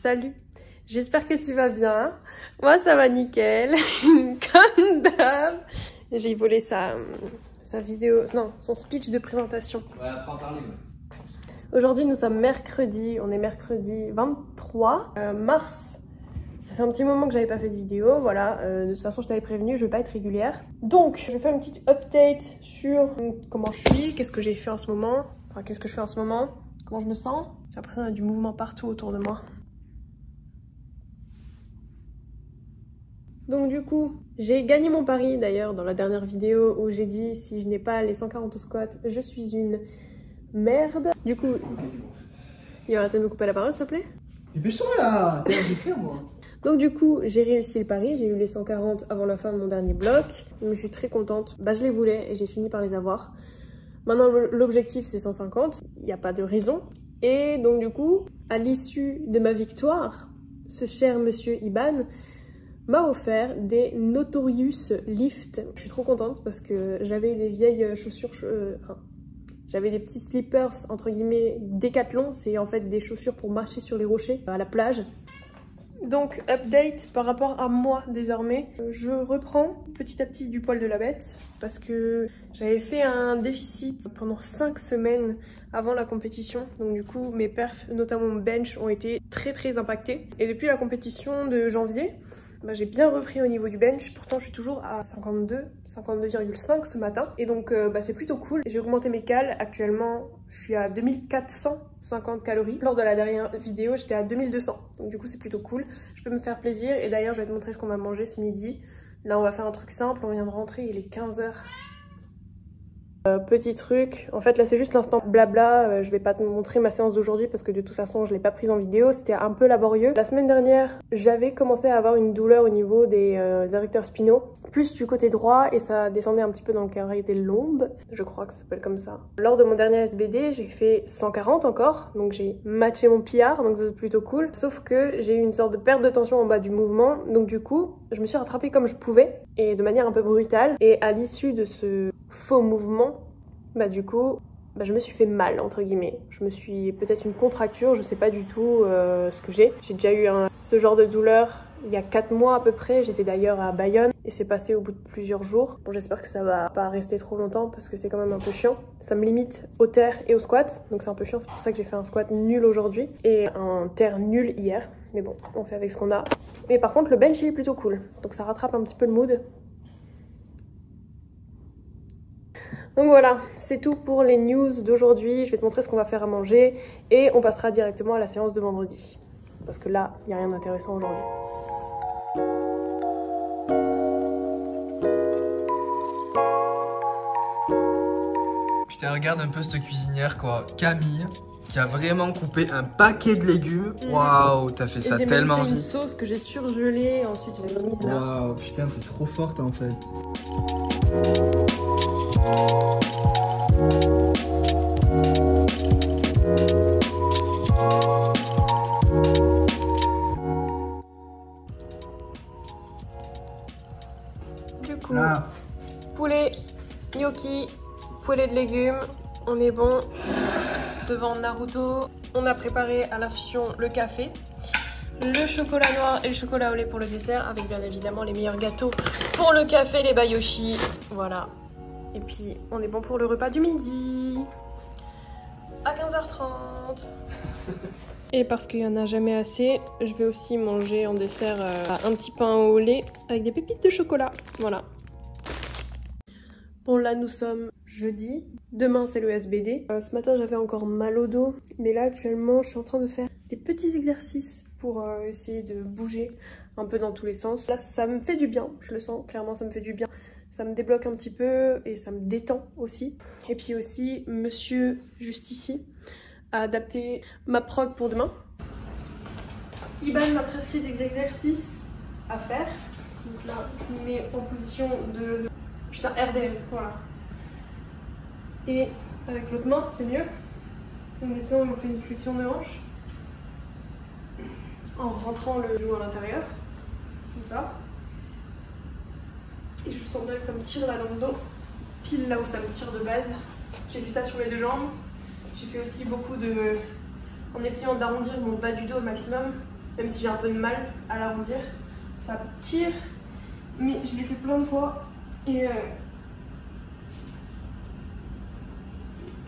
Salut, j'espère que tu vas bien. Moi ça va nickel, comme d'hab. J'ai volé sa vidéo, non, son speech de présentation. Ouais, après en parler. Ouais. Aujourd'hui nous sommes mercredi, on est mercredi 23 mars. Ça fait un petit moment que j'avais pas fait de vidéo, voilà. De toute façon je t'avais prévenu, je vais pas être régulière. Donc je vais faire une petite update sur comment je suis, qu'est-ce que j'ai fait en ce moment. Enfin qu'est-ce que je fais en ce moment, comment je me sens. J'ai l'impression qu'il y a du mouvement partout autour de moi. Donc du coup, j'ai gagné mon pari d'ailleurs dans la dernière vidéo où j'ai dit si je n'ai pas les 140 au squat, je suis une merde. Du coup, il y aura de me couper la parole s'il te plaît. Dépêche-toi là, j'ai fait moi. Donc du coup, j'ai réussi le pari, j'ai eu les 140 avant la fin de mon dernier bloc. Donc, je suis très contente, bah je les voulais et j'ai fini par les avoir. Maintenant l'objectif c'est 150, il n'y a pas de raison. Et donc du coup, à l'issue de ma victoire, ce cher monsieur Iban m'a offert des Notorious Lift. Je suis trop contente parce que j'avais des vieilles chaussures, j'avais des petits slippers entre guillemets Décathlon, c'est en fait des chaussures pour marcher sur les rochers à la plage. Donc update par rapport à moi désormais, je reprends petit à petit du poil de la bête parce que j'avais fait un déficit pendant 5 semaines avant la compétition, donc du coup mes perfs, notamment mon bench, ont été très impactés. Et depuis la compétition de janvier, bah, j'ai bien repris au niveau du bench, pourtant je suis toujours à 52,5 ce matin. Et donc bah, c'est plutôt cool. J'ai augmenté mes cales, actuellement je suis à 2450 calories. Lors de la dernière vidéo j'étais à 2200, donc du coup c'est plutôt cool. Je peux me faire plaisir et d'ailleurs je vais te montrer ce qu'on va manger ce midi. Là on va faire un truc simple, on vient de rentrer, il est 15h. Petit truc, en fait là c'est juste l'instant blabla, je vais pas te montrer ma séance d'aujourd'hui parce que de toute façon je l'ai pas prise en vidéo, c'était un peu laborieux. La semaine dernière j'avais commencé à avoir une douleur au niveau des adducteurs spinaux, plus du côté droit et ça descendait un petit peu dans le carré des lombes, je crois que ça s'appelle comme ça. Lors de mon dernier SBD j'ai fait 140 encore, donc j'ai matché mon PR, donc ça c'est plutôt cool. Sauf que j'ai eu une sorte de perte de tension en bas du mouvement, donc du coup je me suis rattrapée comme je pouvais et de manière un peu brutale. Et à l'issue de ce faux mouvement, bah du coup, bah, je me suis fait mal entre guillemets. Je me suis peut-être une contracture, je sais pas du tout ce que j'ai. J'ai déjà eu ce genre de douleur il y a 4 mois à peu près. J'étais d'ailleurs à Bayonne et c'est passé au bout de plusieurs jours. Bon, j'espère que ça va pas rester trop longtemps parce que c'est quand même un peu chiant. Ça me limite au terre et au squat, donc c'est un peu chiant. C'est pour ça que j'ai fait un squat nul aujourd'hui et un terre nul hier. Mais bon, on fait avec ce qu'on a. Mais par contre, le bench il est plutôt cool, donc ça rattrape un petit peu le mood. Donc voilà, c'est tout pour les news d'aujourd'hui. Je vais te montrer ce qu'on va faire à manger et on passera directement à la séance de vendredi. Parce que là, il n'y a rien d'intéressant aujourd'hui. Putain, regarde un peu cette cuisinière quoi, Camille, qui a vraiment coupé un paquet de légumes. Waouh, t'as fait ça tellement vite. J'ai une sauce que j'ai surgelée, ensuite je l'ai mise là. Waouh, putain, t'es trop forte en fait. Du coup, poulet, gnocchi, poulet de légumes, on est bon. Devant Naruto, on a préparé à l'infusion le café, le chocolat noir et le chocolat au lait pour le dessert, avec bien évidemment les meilleurs gâteaux pour le café, les bayoshi, voilà. Et puis on est bon pour le repas du midi à 15h30. Et parce qu'il n'y en a jamais assez, je vais aussi manger en dessert un petit pain au lait avec des pépites de chocolat, voilà. Bon là nous sommes jeudi, demain c'est le SBD. Ce matin j'avais encore mal au dos, mais là actuellement je suis en train de faire des petits exercices pour essayer de bouger un peu dans tous les sens. Là ça me fait du bien, je le sens, clairement ça me fait du bien. Ça me débloque un petit peu et ça me détend aussi. Et puis aussi, monsieur juste ici a adapté ma prog pour demain. Iban m'a prescrit des exercices à faire. Donc là, je me mets en position de putain, RDL, voilà. Et avec l'autre main, c'est mieux. On descend, on fait une flexion de hanche. En rentrant le genou à l'intérieur. Comme ça. Et je sens bien que ça me tire là dans le dos, pile là où ça me tire de base. J'ai fait ça sur les deux jambes. J'ai fait aussi beaucoup de... en essayant d'arrondir mon bas du dos au maximum. même si j'ai un peu de mal à l'arrondir. Ça tire, mais je l'ai fait plein de fois et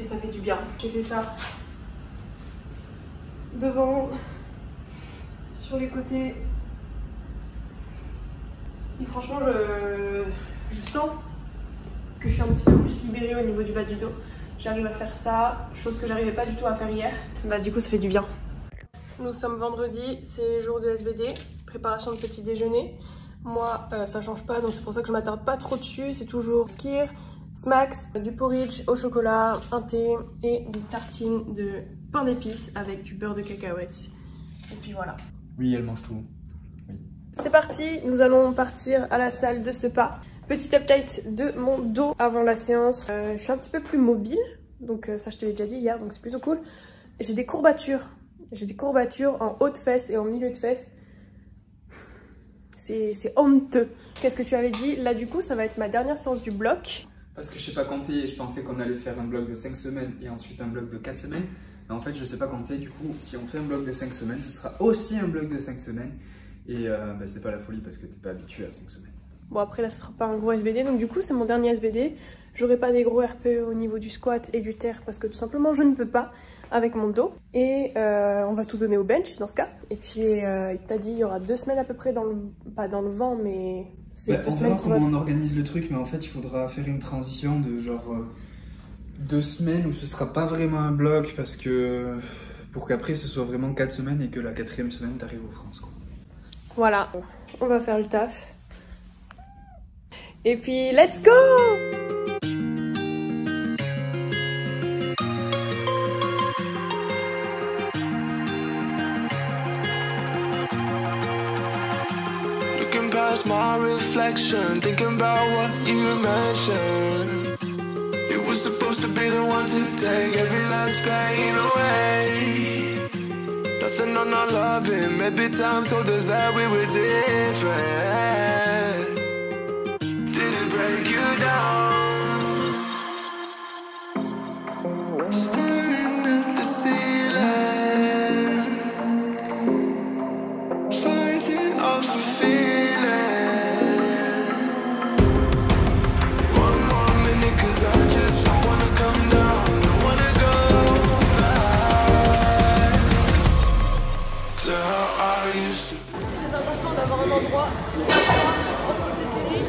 ça fait du bien. J'ai fait ça devant, sur les côtés. Et franchement, je sens que je suis un petit peu plus libérée au niveau du bas du dos. J'arrive à faire ça, chose que j'arrivais pas du tout à faire hier. Bah du coup ça fait du bien. Nous sommes vendredi, c'est jour de SBD, préparation de petit déjeuner. Moi ça change pas, donc c'est pour ça que je m'attarde pas trop dessus. C'est toujours skyr, smacks, du porridge au chocolat, un thé et des tartines de pain d'épices avec du beurre de cacahuète. Et puis voilà. Oui, elle mange tout. Oui. C'est parti, nous allons partir à la salle de spa. Petit update de mon dos avant la séance. Je suis un petit peu plus mobile, donc ça je te l'ai déjà dit hier, donc c'est plutôt cool. J'ai des courbatures. J'ai des courbatures en haut de fesses et en milieu de fesses. C'est honteux. Qu'est-ce que tu avais dit? Là du coup ça va être ma dernière séance du bloc. Parce que je sais pas compter, je pensais qu'on allait faire un bloc de 5 semaines et ensuite un bloc de 4 semaines. Mais en fait je sais pas compter, du coup si on fait un bloc de 5 semaines, ce sera aussi un bloc de 5 semaines. Et bah, c'est pas la folie parce que t'es pas habitué à 5 semaines. Bon après là ce sera pas un gros SBD, donc du coup c'est mon dernier SBD. J'aurai pas des gros RPE au niveau du squat et du terre parce que tout simplement je ne peux pas avec mon dos. Et on va tout donner au bench dans ce cas. Et puis il t'a dit il y aura 2 semaines à peu près, pas dans le vent mais c'est 2 semaines. On verra comment on organise le truc, mais en fait il faudra faire une transition de genre 2 semaines où ce sera pas vraiment un bloc parce que pour qu'après ce soit vraiment 4 semaines et que la 4e semaine t'arrives aux France quoi. Voilà, on va faire le taf. Et puis, let's go! Looking past my reflection, thinking about what you mentioned. It was supposed to be the one to take every last pain away. Nothing on our loving, maybe time told us that we were different. Did it break you down? Staring at the ceiling, fighting off a feeling. One more minute, 'cause I just don't wanna come down, don't wanna go back to how I used to. C'est très important d'avoir un endroit où s'asseoir entre ces séries.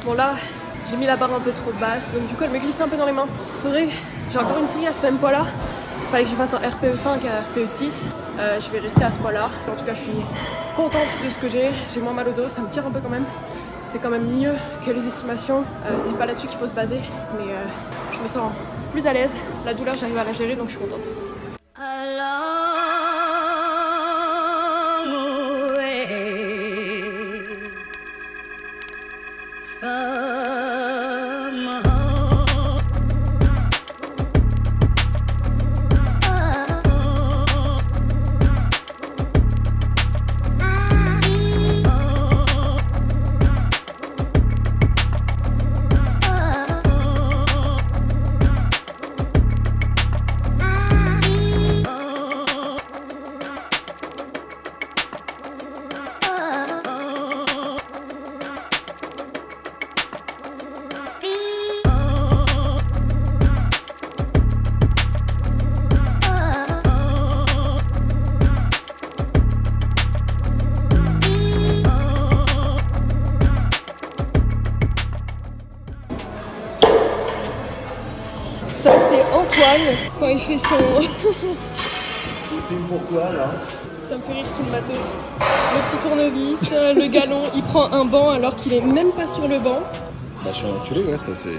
Bon là, j'ai mis la barre un peu trop basse, donc du coup elle me glisse un peu dans les mains. J'ai encore une série à ce même poids-là. Fallait que je fasse un RPE 5 et un RPE 6. Je vais rester à ce poids-là. En tout cas, je suis contente de ce que j'ai. J'ai moins mal au dos, ça me tire un peu quand même. C'est quand même mieux que les estimations. C'est pas là-dessus qu'il faut se baser, mais je me sens plus à l'aise. La douleur, j'arrive à la gérer, donc je suis contente. quand il fait son... Il filme pourquoi là? Ça me fait rire tout le matos. Le petit tournevis, le galon, il prend un banc alors qu'il est même pas sur le banc. Bah je suis un enculé, ouais, ça c'est...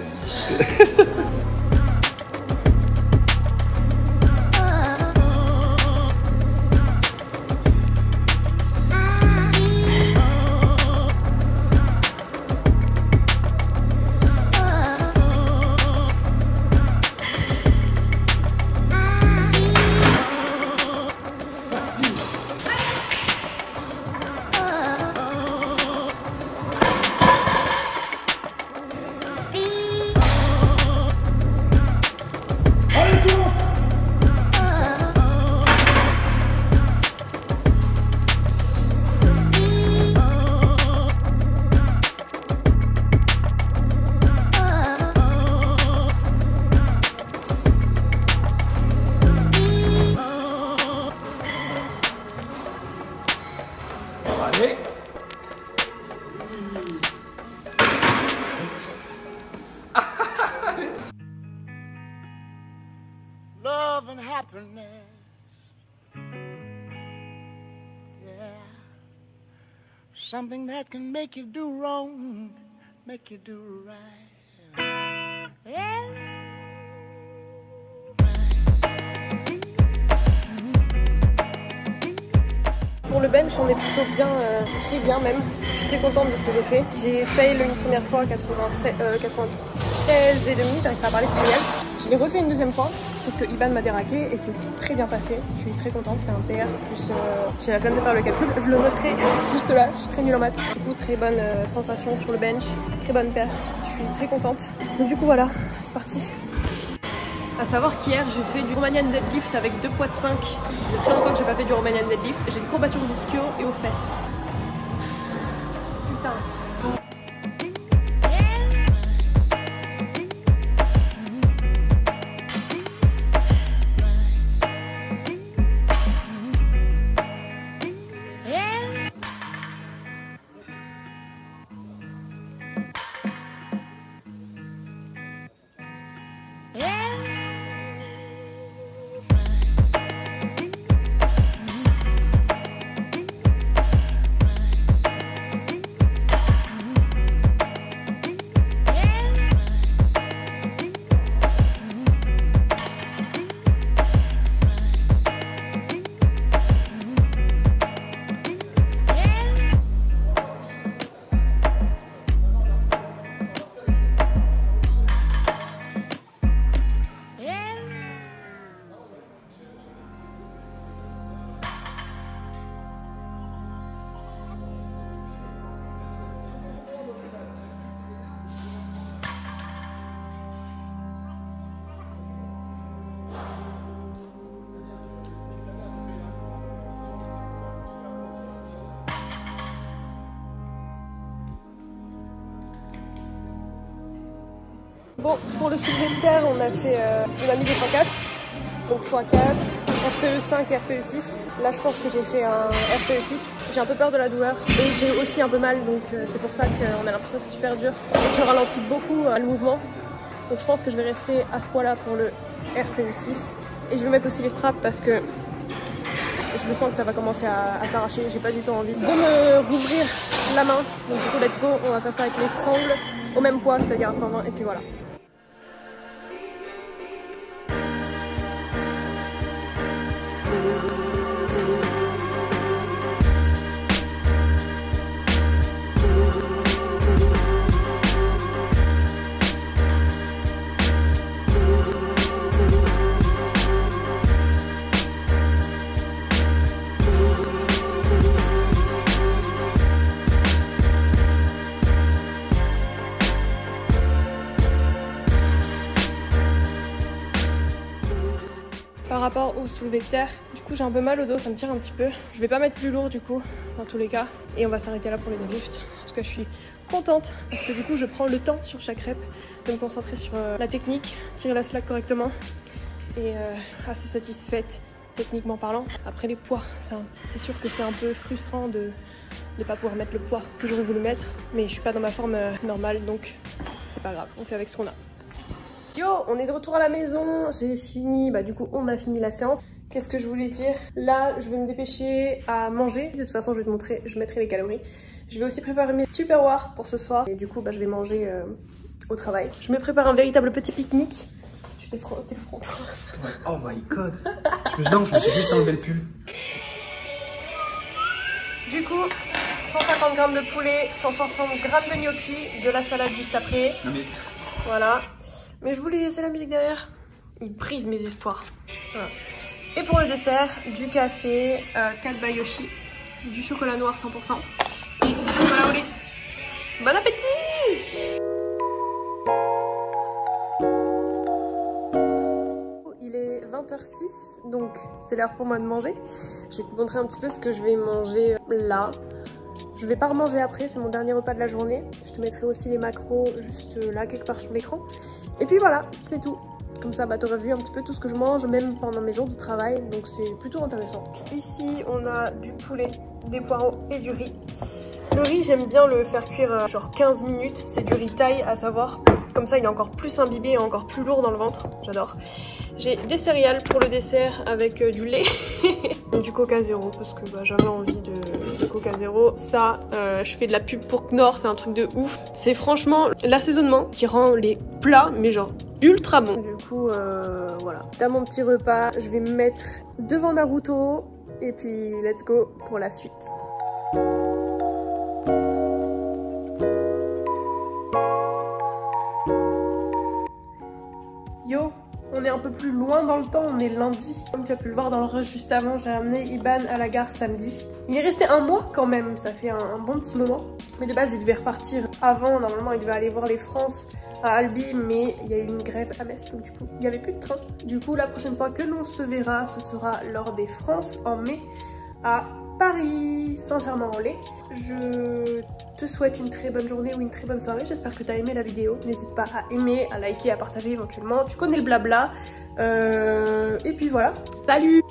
Allez. Love and happiness, yeah, something that can make you do wrong, make you do right, yeah. Pour le bench, on est plutôt bien, très bien même. Je suis très contente de ce que j'ai fait. J'ai fail une première fois, 93 et demi, j'arrive pas à parler, c'est génial. Je l'ai refait une deuxième fois, sauf que Iban m'a déraqué et c'est très bien passé. Je suis très contente, c'est un PR plus... j'ai la flemme de faire le calcul, je le noterai juste là, je suis très nulle en maths. Du coup, très bonne sensation sur le bench, très bonne perf, je suis très contente. Donc du coup voilà, c'est parti. A savoir qu'hier j'ai fait du Romanian deadlift avec 2 poids de 5. Ça faisait très longtemps que j'ai pas fait du Romanian deadlift. J'ai des courbatures aux ischios et aux fesses. Putain. Bon, pour le soulevé de terre, on a fait on a mis des 104, donc x4, RPE5 et RPE6. Là, je pense que j'ai fait un RPE6. J'ai un peu peur de la douleur et j'ai aussi un peu mal, donc c'est pour ça qu'on a l'impression que c'est super dur. Et je ralentis beaucoup le mouvement, donc je pense que je vais rester à ce poids-là pour le RPE6. Et je vais mettre aussi les straps parce que je le sens que ça va commencer à s'arracher. J'ai pas du tout envie de me rouvrir la main. Donc du coup, let's go, on va faire ça avec les sangles au même poids, c'est-à-dire à 120, et puis voilà. Par rapport au soulevé de terre, du coup j'ai un peu mal au dos, ça me tire un petit peu. Je vais pas mettre plus lourd du coup, dans tous les cas. Et on va s'arrêter là pour les deadlifts. En tout cas je suis contente parce que du coup je prends le temps sur chaque rep de me concentrer sur la technique, tirer la slack correctement et assez satisfaite techniquement parlant. Après les poids, c'est sûr que c'est un peu frustrant de ne pas pouvoir mettre le poids que j'aurais voulu mettre, mais je suis pas dans ma forme normale donc c'est pas grave, on fait avec ce qu'on a. Yo, on est de retour à la maison, j'ai fini, du coup on a fini la séance. Qu'est-ce que je voulais dire? Là, je vais me dépêcher à manger. De toute façon, je vais te montrer, je mettrai les calories. Je vais aussi préparer mes tupperwares pour ce soir. Et du coup, je vais manger au travail. Je me prépare un véritable petit pique-nique. Tu t'es frotté le front. Ouais. Oh my god. Non, je me suis juste enlevé le pull. Du coup, 150 g de poulet, 160 g de gnocchi, de la salade juste après. Non mais... Voilà. Mais je voulais laisser la musique derrière. Il brise mes espoirs. Voilà. Et pour le dessert, du café, 4 bayoshi, du chocolat noir 100% et du chocolat au lait. Bon appétit! Il est 20h06, donc c'est l'heure pour moi de manger. Je vais te montrer un petit peu ce que je vais manger là. Je vais pas remanger après, c'est mon dernier repas de la journée. Je te mettrai aussi les macros juste là, quelque part sur l'écran. Et puis voilà, c'est tout. Comme ça, t'auras vu un petit peu tout ce que je mange, même pendant mes jours de travail, donc c'est plutôt intéressant. Ici, on a du poulet, des poireaux et du riz. Le riz, j'aime bien le faire cuire genre 15 minutes, c'est du riz thaï à savoir. Comme ça, il est encore plus imbibé et encore plus lourd dans le ventre, j'adore. J'ai des céréales pour le dessert avec du lait et du Coca Zéro parce que j'avais envie de Coca Zéro. Ça, je fais de la pub pour Knorr, c'est un truc de ouf. C'est franchement l'assaisonnement qui rend les plats, mais genre ultra bon. Du coup, voilà. Dans mon petit repas, je vais me mettre devant Naruto et puis let's go pour la suite. Yo, on est un peu plus loin dans le temps, on est lundi. Comme tu as pu le voir dans le rush juste avant, j'ai amené Iban à la gare samedi. Il est resté un mois quand même, ça fait un bon petit moment. Mais de base, il devait repartir avant, normalement il devait aller voir les France à Albi, mais il y a eu une grève à Metz, donc du coup il n'y avait plus de train. Du coup, la prochaine fois que l'on se verra, ce sera lors des France en mai à Paris, Saint-Germain-en-Laye. Je te souhaite une très bonne journée ou une très bonne soirée. J'espère que tu as aimé la vidéo. N'hésite pas à aimer, à liker, à partager éventuellement. Tu connais le blabla. Et puis voilà. Salut!